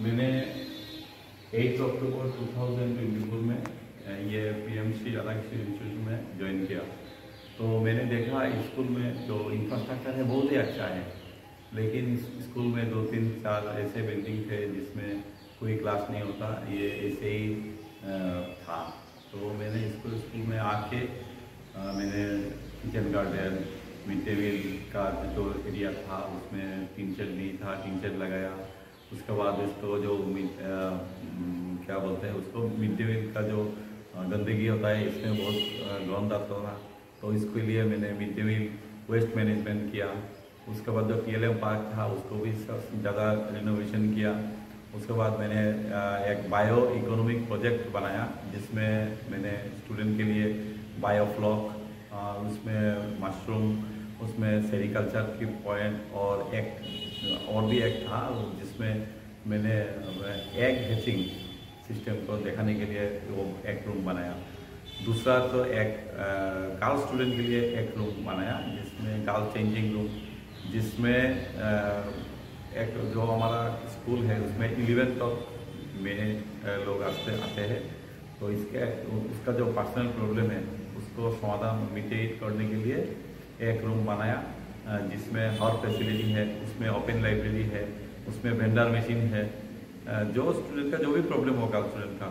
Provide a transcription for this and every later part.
मैंने 8 अक्टूबर 2024 में ये पीएमसी राधाकृष्ण इंस्टीट्यूट में ज्वाइन किया। तो मैंने देखा स्कूल में जो इंफ्रास्ट्रक्चर है बहुत ही अच्छा है, लेकिन इस स्कूल में 2-3-4 ऐसे बिल्डिंग थे जिसमें कोई क्लास नहीं होता, ये ऐसे ही था। तो मैंने स्कूल में आके मैंने kitchen garden, mid day meal का जो एरिया था उसमें टीन शेड नहीं था, टीन शेड लगाया। उसके बाद इसको जो क्या बोलते हैं उसको मिड डे मील का जो गंदगी होता है इसमें बहुत गंद आता था। तो इसके लिए मैंने mid day meal waste management किया। उसके बाद जो PLM पार्क था उसको भी ज़्यादा रिनोवेशन किया। उसके बाद मैंने एक बायो इकोनॉमिक प्रोजेक्ट बनाया जिसमें मैंने स्टूडेंट के लिए बायोफ्लॉक, उसमें मशरूम, उसमें सेरिकल्चर की पॉइंट और भी एक था जिसमें मैंने एग हैचिंग सिस्टम को दिखाने के लिए वो एक रूम बनाया। दूसरा तो एक गर्ल स्टूडेंट के लिए एक रूम बनाया जिसमें गर्ल चेंजिंग रूम, जिसमें एक जो हमारा स्कूल है उसमें 11 तक में लोग आते हैं। तो उसका जो पर्सनल प्रॉब्लम है उसको समाधान मिटिगेट करने के लिए एक रूम बनाया जिसमें हर फैसिलिटी है, उसमें ओपन लाइब्रेरी है, उसमें वेंडर मशीन है। जो स्टूडेंट का जो भी प्रॉब्लम होगा स्टूडेंट का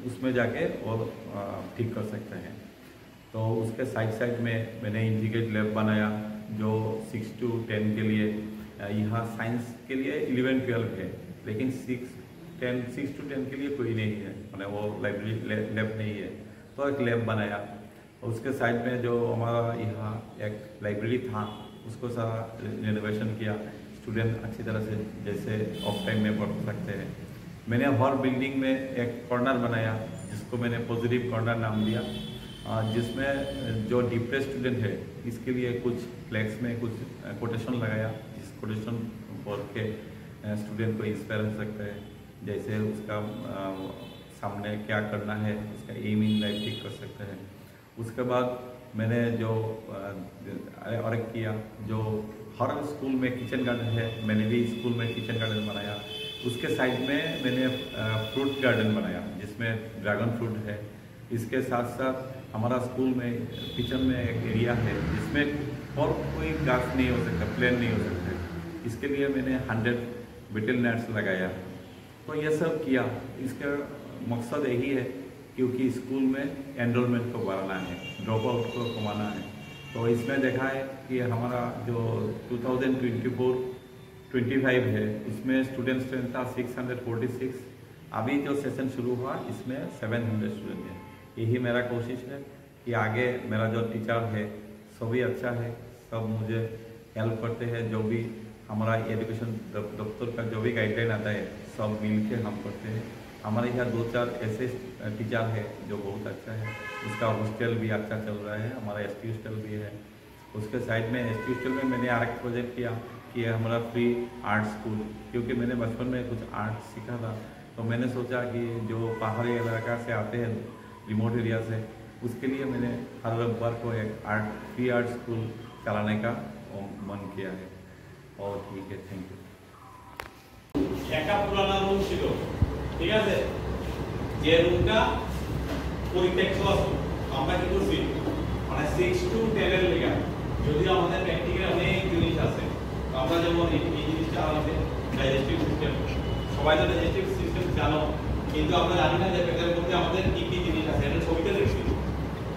उसमें जाके वो ठीक कर सकते हैं। तो उसके साइड में मैंने इंटीग्रेटेड लैब बनाया जो 6 to 10 के लिए, यहाँ साइंस के लिए 11-12 है, लेकिन 6 to 10 के लिए कोई नहीं है, मतलब वो लाइब्रेरी लैब नहीं है। तो एक लैब बनाया। उसके साइड में जो हमारा यहाँ एक लाइब्रेरी था उसको सारा रिनोवेशन किया, स्टूडेंट अच्छी तरह से जैसे ऑफ टाइम में पढ़ सकते हैं। मैंने हर बिल्डिंग में एक कॉर्नर बनाया जिसको मैंने पॉजिटिव कॉर्नर नाम दिया, जिसमें जो डिप्रेस स्टूडेंट है इसके लिए कुछ फ्लैक्स में कुछ कोटेशन लगाया, जिस कोटेशन पढ़ के स्टूडेंट को इंस्पायर हो सकते हैं, जैसे उसका सामने क्या करना है, उसका एम इन लाइफ ठीक कर सकते हैं। उसके बाद मैंने जो और एक किया, जो हर स्कूल में किचन गार्डन है, मैंने भी स्कूल में किचन गार्डन बनाया। उसके साइड में मैंने फ्रूट गार्डन बनाया जिसमें ड्रैगन फ्रूट है। इसके साथ साथ हमारा स्कूल में किचन में एक एरिया है जिसमें और कोई घास नहीं हो सकता, प्लेन नहीं हो सकते। इसके लिए मैंने 100 बिटल नेट्स लगाया। तो ये सब किया, इसका मकसद यही है क्योंकि स्कूल में एनरोलमेंट को बढ़ाना है, ड्रॉप आउट को कमाना है। तो इसमें देखा है कि हमारा जो 2024-25 है इसमें स्टूडेंट स्ट्रेंथ था 646। अभी जो सेशन शुरू हुआ इसमें 700 स्टूडेंट है। यही मेरा कोशिश है कि आगे मेरा जो टीचर है सभी अच्छा है, सब मुझे हेल्प करते हैं। जो भी हमारा एजुकेशन दफ्तर का जो भी गाइडलाइन आता है सब मिल के हम करते हैं। हमारे यहाँ 2-4 ऐसे टीचर है जो बहुत अच्छा है, उसका हॉस्टल भी अच्छा चल रहा है, हमारा ST हॉस्टल भी है। उसके साइड में ST हॉस्टल में मैंने आर्ट प्रोजेक्ट किया कि हमारा फ्री आर्ट स्कूल, क्योंकि मैंने बचपन में कुछ आर्ट सीखा था। तो मैंने सोचा कि जो पहाड़ी इलाका से आते हैं, रिमोट एरिया से, उसके लिए मैंने हर रविवार को एक फ्री आर्ट स्कूल चलाने का मन किया है। और ठीक है, थैंक यू। একটা পুরানো রুম ছিল, ঠিক আছে, যে রুমটা পরিত্যক্ত আছে, আমরা কি করছি মানে 6 to 10 এর লেখা, যদিও আমাদের প্র্যাকটিক্যাল অনেক জিনিস আছে। আমরা যেমন এই জিনিসটা আছে ডাইজেস্টিভ সিস্টেম, সবাই তো ডাইজেস্টিভ সিস্টেম জানো, কিন্তু আমরা জানি না যে পেটের মধ্যে আমাদের কি কি জিনিস আছে। এটা ছবিতে দেখছি,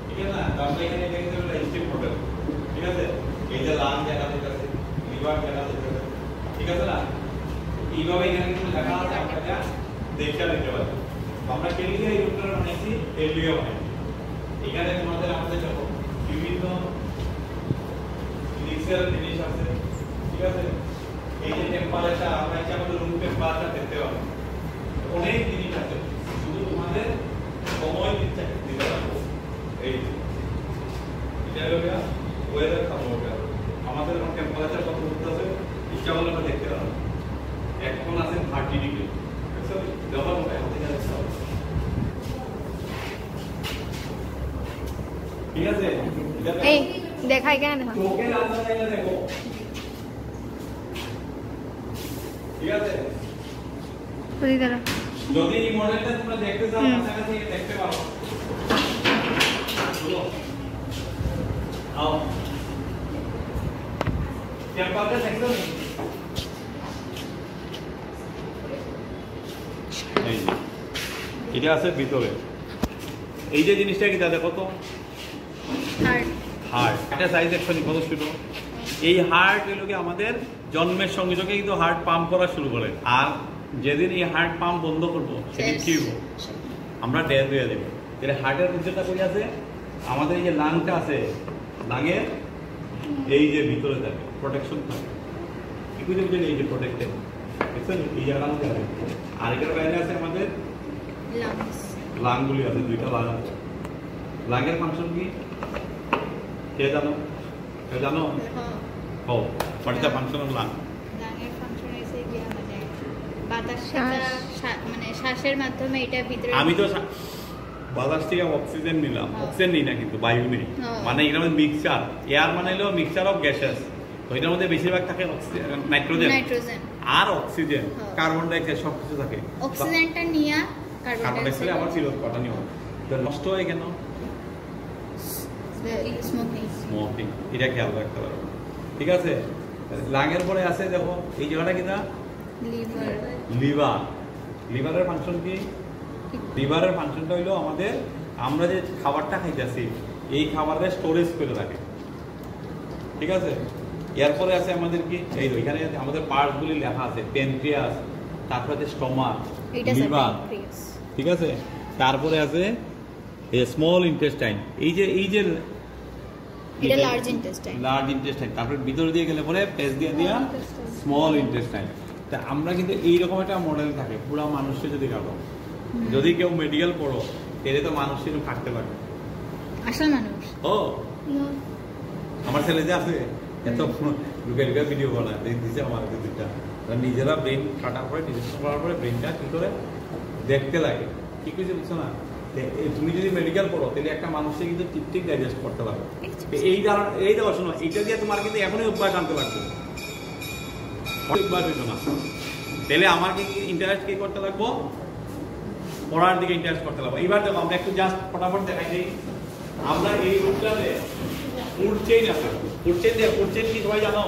ঠিক আছে না? তো আমরা এখানে দেখতে পাবো ডাইজেস্টিভ মডেল, ঠিক আছে। এই যে লাং দেখা যাচ্ছে, লিভার দেখা যাচ্ছে, ঠিক আছে না? এইভাবে এখানে কিন্তু লেখা আছে, আমরা এটা দেখে নিতে পারি। আমরা কেলিকে এই রুটটা বানাইছি, এলডিও বানাইছি। এখানে তোমাদের আমাদের দেখো বিভিন্ন ফিজিক্সের জিনিস আছে, ঠিক আছে। এই যে টেম্পারেচার, আমরা যে আমাদের রুম টেম্পারেচার দেখতে পাবো, অনেক জিনিস আছে। শুধু তোমাদের সময় দিতে পারবো। এই এটা হলো ওয়েদার থার্মোমিটার, আমাদের এখন টেম্পারেচার কত উঠতেছে ইচ্ছা করলে আমরা দেখতে পারবো। এখন আছে 30 ডিগ্রি, যখন ঠিক আছে। এই দেখাই কেন দেখা চোখে লাগা যায় দেখো, ঠিক আছে। যদি এই মডেলটা তোমরা দেখতে চাও কাছাকাছি দেখতে পারো। চলো আও টেম্পারটা দেখছো নি? এই যে এটা আছে ভিতরে, এই যে জিনিসটা কি দেখো তো, হার্ট। এটা সাইজ দেখছো নি কত ছোট? এই হার্ট এগুলো কি আমাদের জন্মের সঙ্গে সঙ্গে কিন্তু হার্ট পাম্প করা শুরু করে, আর যেদিন এই হার্ট পাম্প বন্ধ করবো সেদিন কি হবো? আমরা ডেথ হয়ে যাবো। এটা হার্টের উচ্চতা করে আছে আমাদের এই যে লাংটা আছে, লাংয়ের এই যে ভিতরে থাকে প্রোটেকশন থাকে, কি বুঝে বুঝে এই যে প্রোটেক্টেড দেখছেন এই জায়গার মধ্যে আছে। আর এটার বাইরে আছে আমাদের লাংগুলি আছে, দুইটা লাং আছে। লাংয়ের ফাংশন কি কে জানো? কে জানো? ও what is the function of lung? লাংয়ের ফাংশন হইছে যে মানে বাতাসটা মানে শ্বাসের মাধ্যমে এটা ভিতরে। আমি তো বাতাস থেকে অক্সিজেন নিলাম, অক্সিজেন নেই না কিন্তু বায়ু নেই, মানে এটার মধ্যে মিক্সচার, এয়ার মানে হলো মিক্সচার অফ গ্যাসেস। তো এটার মধ্যে বেশিরভাগ থাকে নাইট্রোজেন আর অক্সিজেন, কার্বন ডাই অক্সাইড সব কিছু থাকে। অক্সিজেনটা নিয়া কার্বন ডাই অক্সাইড আবার ফিরত পাঠানি হয়, তো নষ্ট হয় কেন? স্মোকিং। এটা খেয়াল রাখতে পারো, ঠিক আছে? লাংয়ের পরে আছে দেখো এই জায়গাটা কিনা লিভার। লিভারের ফাংশন কি? লিভারের ফাংশনটা হইলো আমাদের আমরা যে খাবারটা খাইতেছি এই খাবারের স্টোরেজ করে রাখে, ঠিক আছে? এরপরে আছে আমাদের কি এই এখানে আমাদের পার্টস গুলি লেখা আছে, প্যানক্রিয়াস, তারপরে আছে স্টমাক, লিভার, ঠিক আছে? তারপরে আছে এই স্মল ইন্টেস্টাইন, এই যে এটা লার্জ ইন্টেস্টাইন, লার্জ ইন্টেস্টাইন। তারপরে ভিতরে দিয়ে গেলে পরে পেজ দিয়ে দিয়া স্মল ইন্টেস্টাইন। তা আমরা কিন্তু এইরকম একটা মডেল থাকে পুরো মানুষকে যদি কাটো, যদি কেউ মেডিকেল পড়ো তাহলে তো মানুষের কাটতে পারবে আসল মানুষ। ও আমার ছেলে যে আছে এত লুকে লুকে ভিডিও বানায় দিচ্ছে আমার দুটা, নিজেরা ব্রেন কাটার পরে নিজস্ব করার পরে ব্রেনটা কি করে দেখতে লাগে, কি কিছু বুঝছো না? তুমি যদি মেডিকেল পড়ো তাহলে একটা মানুষকে কিন্তু ঠিক ডাইজেস্ট করতে পারবে। এই দেখো শোনো, এইটা দিয়ে তোমার কিন্তু এখনই অভ্যাস আনতে লাগবে, অভ্যাস হইতো না। তাহলে আমার কি ইন্টারেস্ট কি করতে লাগবো? পড়ার দিকে ইন্টারেস্ট করতে লাগবো। এইবার দেখো আমরা একটু জাস্ট ফটাফট দেখাই দিই। আমরা এই রুটটাতে ফুড চেইন আছে, ফুড চেইন দিয়ে, ফুড চেইন কি সবাই জানো?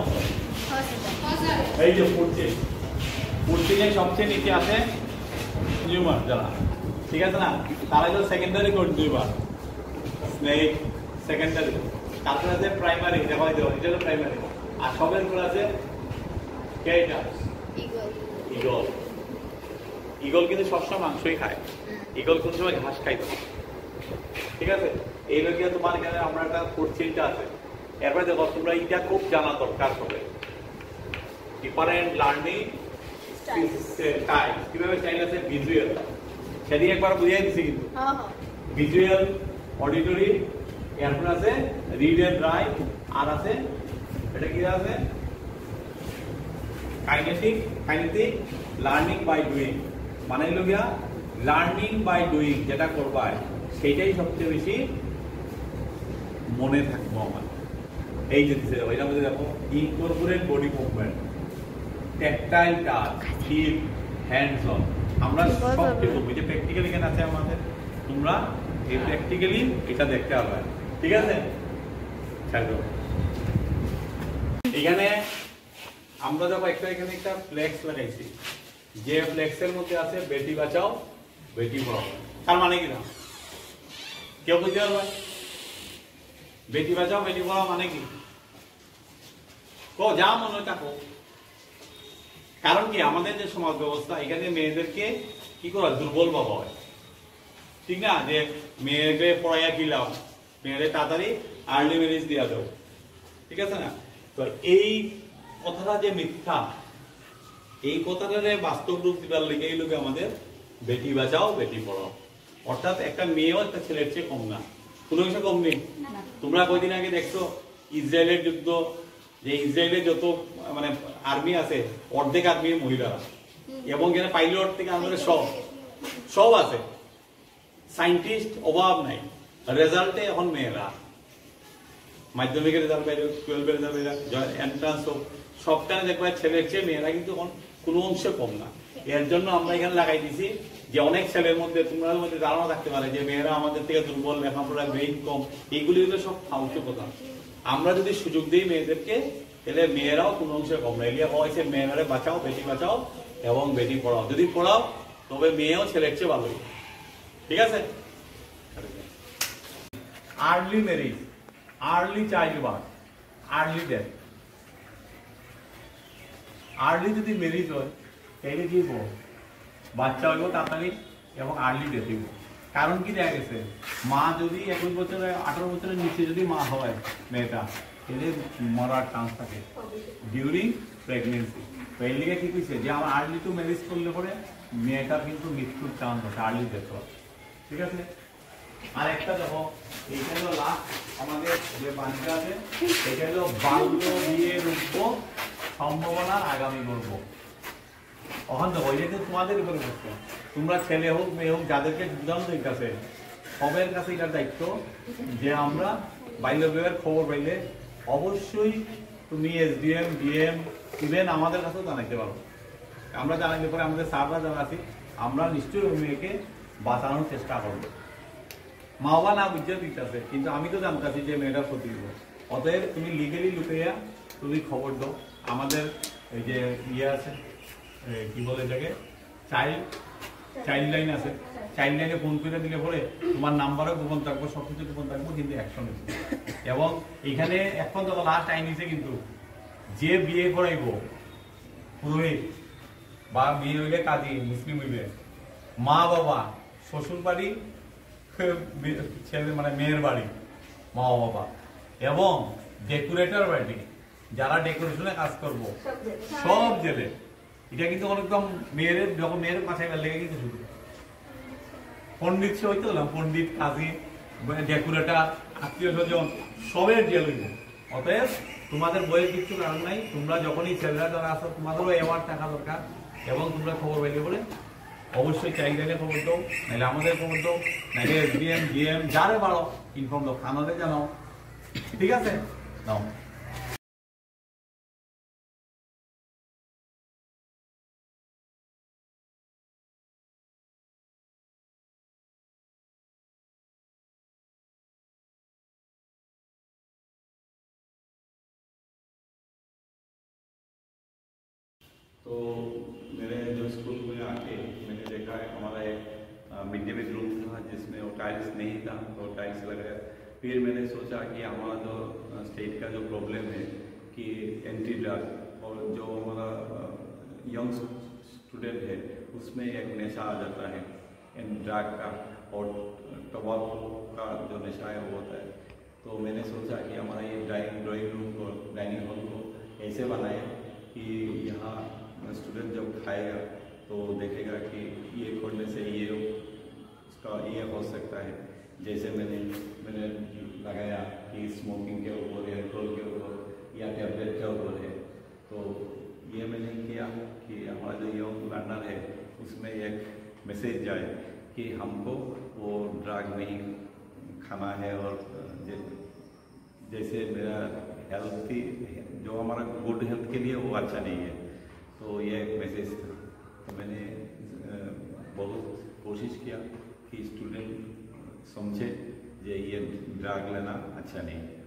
এই যে ফুড চেইন, ফুড চেইনের সবচেয়ে নিচে আছে কনজিউমার যারা, ঠিক আছে না? তারা হলো সেকেন্ডারি কনজিউমার, স্নেক সেকেন্ডারি, তারপরে আছে প্রাইমারি, দেখো এটা হলো প্রাইমারি, আর সবের উপর আছে কে? এটা ঈগল। ঈগল কিন্তু সবসময় মাংসই খায়, ঈগল কোন সময় ঘাস খাইতো, ঠিক আছে? এই লোকিয়া তোমার এখানে আমরা একটা ফুড চেইনটা আছে। এরপরে দেখো তোমরা এটা খুব জানা দরকার হবে, ডিফারেন্ট লার্নিং স্টাইল। কিভাবে স্টাইল আছে? ভিজুয়াল, সেদিন একবার বুঝিয়ে দিচ্ছি কিন্তু ভিজুয়াল, অডিটরি, এরপর আছে রিড এন্ড রাইট, আর আছে এটা কি আছে কাইনেটিক লার্নিং বাই ডুইং। মানে হলো গিয়া লার্নিং বাই ডুইং, যেটা করবা সেটাই সবচেয়ে বেশি মনে থাকবো আমার। এই যে দিছে এটার মধ্যে দেখো incorporate body movement, tactile touch, feel, hands on. আমরা সবকে বলবো যে প্র্যাকটিক্যালি এখানে আছে আমাদের, তোমরা এই প্র্যাকটিক্যালি এটা দেখতে হবে, ঠিক আছে? চলো এখানে আমরা দেখো এখানে একটা ফ্লেক্স লাগাইছি, যে ফ্লেক্সের মধ্যে আছে বেটি বাঁচাও বেটি পড়াও। তার মানে কি না কেউ বুঝতে পারবে? বেটি বাঁচাও বেটি পড়াও মানে কি? যা মনে হয় তা কো। কারণ কি আমাদের যে সমাজ ব্যবস্থা এখানে মেয়েদেরকে কি করা দুর্বল ভাবা হয়, ঠিক না? যে মেয়েকে পড়াইয়া কি লাভ, মেয়েদের তাড়াতাড়ি আর্লি ম্যারেজ দেওয়া যাবে, ঠিক আছে না? তো এই কথাটা যে মিথ্যা, এই কথাটারে বাস্তব রূপ দিবার লেগে এই লোকে আমাদের বেটি বাঁচাও বেটি পড়াও। অর্থাৎ একটা মেয়েও একটা ছেলের চেয়ে কম না, কোনো কিছু কম নেই। তোমরা কয়দিন আগে দেখছো ইসরায়েলের যুদ্ধ, যে ইসরায়েলের যত মানে আর্মি আছে অর্ধেক আর্মি মহিলারা, এবং যেন পাইলট থেকে আমাদের সব আছে, সায়েন্টিস্ট অভাব নাই। রেজাল্টে এখন মেয়েরা, মাধ্যমিকের রেজাল্ট বাইরে, 12-এর রেজাল্ট বাইরে, এন্ট্রান্স হোক, সবখানে দেখবা ছেলের চেয়ে মেয়েরা কিন্তু এখন কোনো অংশে কম না। এর জন্য আমরা এখানে লাগাই দিছি যে অনেক ছেলের মধ্যে তোমাদের মধ্যে ধারণা থাকতে পারে যে মেয়েরা আমাদের থেকে দুর্বল, লেখাপড়া ব্রেইন কম, এইগুলি হলো সব ফালতু কথা। আমরা যদি সুযোগ দিই মেয়েদেরকে, তাহলে মেয়েরাও কোনো অংশে কম না। এলিয়া হয়েছে মেয়েরা বাঁচাও, বেটি বাঁচাও এবং বেটি পড়াও। যদি পড়াও তবে মেয়েও ছেলের চেয়ে ভালোই। ঠিক আছে? Early marriage, early child birth, early death. Early যদি ম্যারেজ হয় তাহলে কি হবো, বাচ্চা হইব তাড়াতাড়ি এবং আর্লি ডেথ হইব। কারণ কি দেখা গেছে, মা যদি 21 বছরে 18 বছরের নিচে যদি মা হয় মেয়েটা, তাহলে মরার চান্স থাকে ডিউরিং প্রেগনেন্সি। তো এর লিগে কি কইছে যে আমার আর্লি টু ম্যারেজ করলে পরে মেয়েটার কিন্তু মৃত্যুর চান্স আছে, আর্লি ডেথ হয়। ঠিক আছে? আর একটা দেখো, এইটা হলো লাস্ট আমাদের যে বাণীটা আছে, এটা হলো বাল্য বিয়ে রূপ সম্ভাবনার আগামী গর্ব। ওখান দেখো, এটা তোমাদের উপরে বসছে। তোমরা ছেলে হোক মেয়ে হোক যাদেরকে বুঝানো দিতেছে, সবের কাছে এটার দায়িত্ব যে আমরা বাল্য বিবাহের খবর পাইলে অবশ্যই তুমি SDM, DM ইভেন আমাদের কাছেও জানাইতে পারো। আমরা জানাইতে পরে আমাদের স্যাররা যারা আছি, আমরা নিশ্চয়ই ওই মেয়েকে বাঁচানোর চেষ্টা করবো। মা বাবা না বুঝতে দিতেছে, কিন্তু আমি তো জানতেছি যে মেয়েটার ক্ষতি হইব। অতএব তুমি লিগেলি লুকিয়ে তুমি খবর দাও। আমাদের এই যে ইয়ে আছে, কি বলে এটাকে, চাইল্ড লাইন আছে, চাইল্ড লাইনে ফোন করে দিলে পরে তোমার নাম্বারও গোপন থাকবো, সবকিছু গোপন থাকবো, কিন্তু অ্যাকশন হচ্ছে। এবং এখানে এখন তো লাস্ট আইন নিছে, কিন্তু যে বিয়ে করাইব পুরোহিত বা বিয়ে হইলে কাজী মুসলিম হইবে, মা বাবা, শ্বশুর বাড়ি, ছেলে মানে মেয়ের বাড়ি, মা বাবা এবং ডেকোরেটর বাড়ি, যারা ডেকোরেশনে কাজ করবো সব জেলে। এটা কিন্তু একদম মেয়ের, যখন মেয়ের পাশে লেগে কিন্তু শুধু পন্ডিত সে হইতে হলাম, পন্ডিত, কাজী, ডেকোরেটর, আত্মীয় স্বজন সবের জেল হইব। অতএব তোমাদের বইয়ের কিছু কারণ নাই। তোমরা যখনই ছেলেরা যারা আসো, তোমাদেরও অ্যাওয়ার্ড থাকা দরকার। এবং তোমরা খবর পাইলে বলে অবশ্যই চাইল্ড লাইনে খবর দাও, নাহলে আমাদের খবর দাও, নাহলে SDM, DM যারে পারো ইনফর্ম দাও, থানাতে জানাও। ঠিক আছে? নাও। तो मेरे जो स्कूल में आके मैंने देखा है हमारा एक मिड डे मील रूम था जिसमें वो टाइल्स नहीं था, तो टाइल्स लगाया। फिर मैंने सोचा कि हमारा जो स्टेट का जो प्रॉब्लम है कि एंटी ड्रग, और जो हमारा यंग स्टूडेंट है उसमें एक नशा आ जाता है ड्रग का और टबाको का जो नशा है वो होता है। तो मैंने सोचा कि हमारा ये ड्राइंग रूम को, डाइनिंग हॉल को ऐसे बनाए कि यहाँ स्टूडेंट जब खाएगा तो देखेगा कि ये खोलने से ये उसका ये हो सकता है। जैसे मैंने लगाया कि स्मोकिंग के ऊपर, एल्कोहल के ऊपर या टैबलेट के ऊपर है। तो ये मैंने किया कि हमारा जो यंग लर्नर है उसमें एक मैसेज जाए कि हमको वो ड्रग नहीं खाना है, और जैसे मेरा हेल्थी जो हमारा गुड हेल्थ के लिए वो अच्छा नहीं है। तो ये एक मैसेज था। तो मैंने बहुत कोशिश किया कि स्टूडेंट समझे कि ये ड्रग लेना अच्छा नहीं है।